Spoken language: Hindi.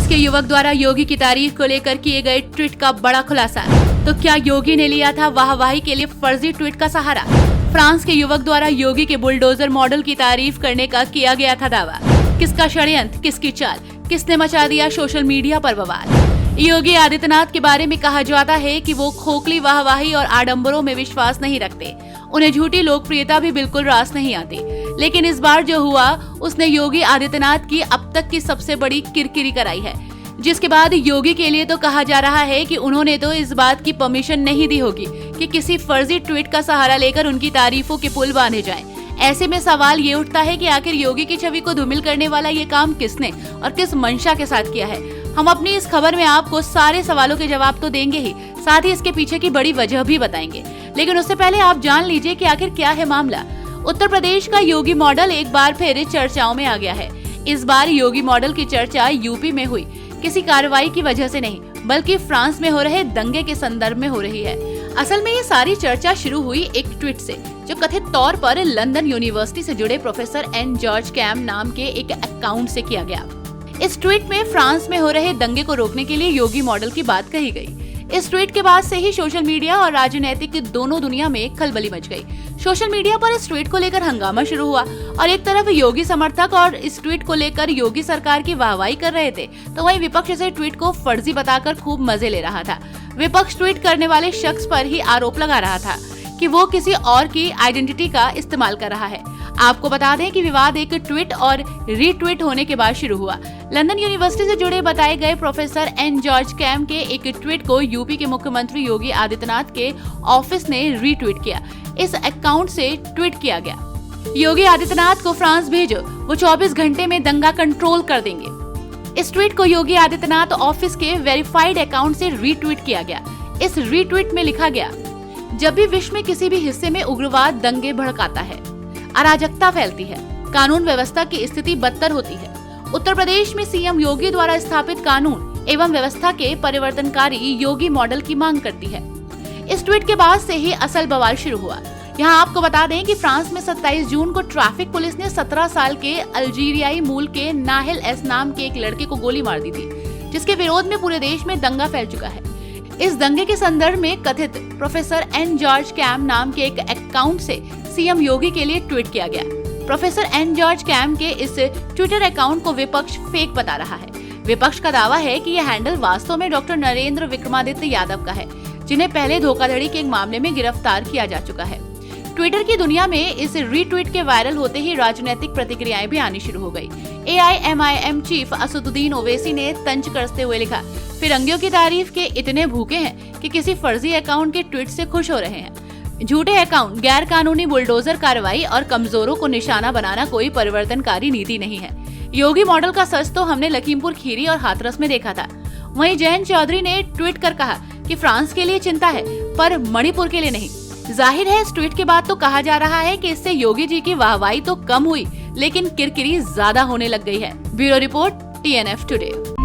फ्रांस के युवक द्वारा योगी की तारीफ को लेकर किए गए ट्वीट का बड़ा खुलासा। तो क्या योगी ने लिया था वाहवाही के लिए फर्जी ट्वीट का सहारा? फ्रांस के युवक द्वारा योगी के बुलडोजर मॉडल की तारीफ करने का किया गया था दावा। किसका षड्यंत्र, किसकी चाल, किसने मचा दिया सोशल मीडिया पर बवाल? योगी आदित्यनाथ के बारे में कहा जाता है कि वो खोखली वाहवाही और आडंबरों में विश्वास नहीं रखते। उन्हें झूठी लोकप्रियता भी बिल्कुल रास नहीं आती। लेकिन इस बार जो हुआ उसने योगी आदित्यनाथ की अब तक की सबसे बड़ी किरकिरी कराई है, जिसके बाद योगी के लिए तो कहा जा रहा है कि उन्होंने तो इस बात की परमिशन नहीं दी होगी कि किसी फर्जी ट्वीट का सहारा लेकर उनकी तारीफों के पुल बांधे जाएं। ऐसे में सवाल ये उठता है कि आखिर योगी की छवि को धूमिल करने वाला ये काम किसने और किस मंशा के साथ किया है। हम अपनी इस खबर में आपको सारे सवालों के जवाब तो देंगे ही, साथ ही इसके पीछे की बड़ी वजह भी बताएंगे। लेकिन उससे पहले आप जान लीजिए कि आखिर क्या है मामला। उत्तर प्रदेश का योगी मॉडल एक बार फिर चर्चाओं में आ गया है। इस बार योगी मॉडल की चर्चा यूपी में हुई किसी कार्रवाई की वजह से नहीं, बल्कि फ्रांस में हो रहे दंगे के संदर्भ में हो रही है। असल में ये सारी चर्चा शुरू हुई एक ट्वीट से, जो कथित तौर पर लंदन यूनिवर्सिटी से जुड़े प्रोफेसर एन जॉर्ज कैम नाम के एक अकाउंट से किया गया। इस ट्वीट में फ्रांस में हो रहे दंगे को रोकने के लिए योगी मॉडल की बात कही गई। इस ट्वीट के बाद से ही सोशल मीडिया और राजनीतिक दोनों दुनिया में खलबली मच गई। सोशल मीडिया पर इस ट्वीट को लेकर हंगामा शुरू हुआ और एक तरफ योगी समर्थक और इस ट्वीट को लेकर योगी सरकार की वाहवाही कर रहे थे, तो वहीं विपक्ष इस ट्वीट को फर्जी बताकर खूब मजे ले रहा था। विपक्ष ट्वीट करने वाले शख्स पर ही आरोप लगा रहा था कि वो किसी और की आइडेंटिटी का इस्तेमाल कर रहा है। आपको बता दें कि विवाद एक ट्वीट और रीट्वीट होने के बाद शुरू हुआ। लंदन यूनिवर्सिटी से जुड़े बताए गए प्रोफेसर एन जॉर्ज कैम के एक ट्वीट को यूपी के मुख्यमंत्री योगी आदित्यनाथ के ऑफिस ने रीट्वीट किया। इस अकाउंट से ट्वीट किया गया, योगी आदित्यनाथ को फ्रांस भेजो, वो 24 घंटे में दंगा कंट्रोल कर देंगे। इस ट्वीट को योगी आदित्यनाथ ऑफिस के वेरीफाइड अकाउंट से रीट्वीट किया गया। इस रीट्वीट में लिखा गया, जब भी विश्व में किसी भी हिस्से में उग्रवाद दंगे भड़काता है, अराजकता फैलती है, कानून व्यवस्था की स्थिति बदतर होती है, उत्तर प्रदेश में सीएम योगी द्वारा स्थापित कानून एवं व्यवस्था के परिवर्तनकारी योगी मॉडल की मांग करती है। इस ट्वीट के बाद से ही असल बवाल शुरू हुआ। यहाँ आपको बता दें कि फ्रांस में 27 जून को ट्रैफिक पुलिस ने 17 साल के अल्जीरियाई मूल के नाहिल एस नाम के एक लड़के को गोली मार दी थी, जिसके विरोध में पूरे देश में दंगा फैल चुका है। इस दंगे के संदर्भ में कथित प्रोफेसर एन जॉर्ज कैम नाम के एक अकाउंट से सीएम योगी के लिए ट्वीट किया गया। प्रोफेसर एन जॉर्ज कैम के इस ट्विटर अकाउंट को विपक्ष फेक बता रहा है। विपक्ष का दावा है कि यह हैंडल वास्तव में डॉक्टर नरेंद्र विक्रमादित्य यादव का है, जिन्हें पहले धोखाधड़ी के एक मामले में गिरफ्तार किया जा चुका है। ट्विटर की दुनिया में इस रीट्वीट के वायरल होते ही राजनीतिक प्रतिक्रियाएं भी आनी शुरू हो गई। AIMIM चीफ असदुद्दीन ओवैसी ने तंज कसते हुए लिखा, फिरंगियों की तारीफ के इतने भूखे हैं कि किसी फर्जी अकाउंट के ट्वीट से खुश हो रहे हैं। झूठे अकाउंट, गैर कानूनी बुलडोजर कार्रवाई और कमजोरों को निशाना बनाना कोई परिवर्तनकारी नीति नहीं है। योगी मॉडल का सच तो हमने लखीमपुर खीरी और हाथरस में देखा था। वहीं जयंत चौधरी ने ट्वीट कर कहा कि फ्रांस के लिए चिंता है पर मणिपुर के लिए नहीं। जाहिर है इस ट्वीट के बाद तो कहा जा रहा है कि इससे योगी जी की वाहवाही तो कम हुई, लेकिन किरकिरी ज्यादा होने लग गई है। Bureau report, TNF today.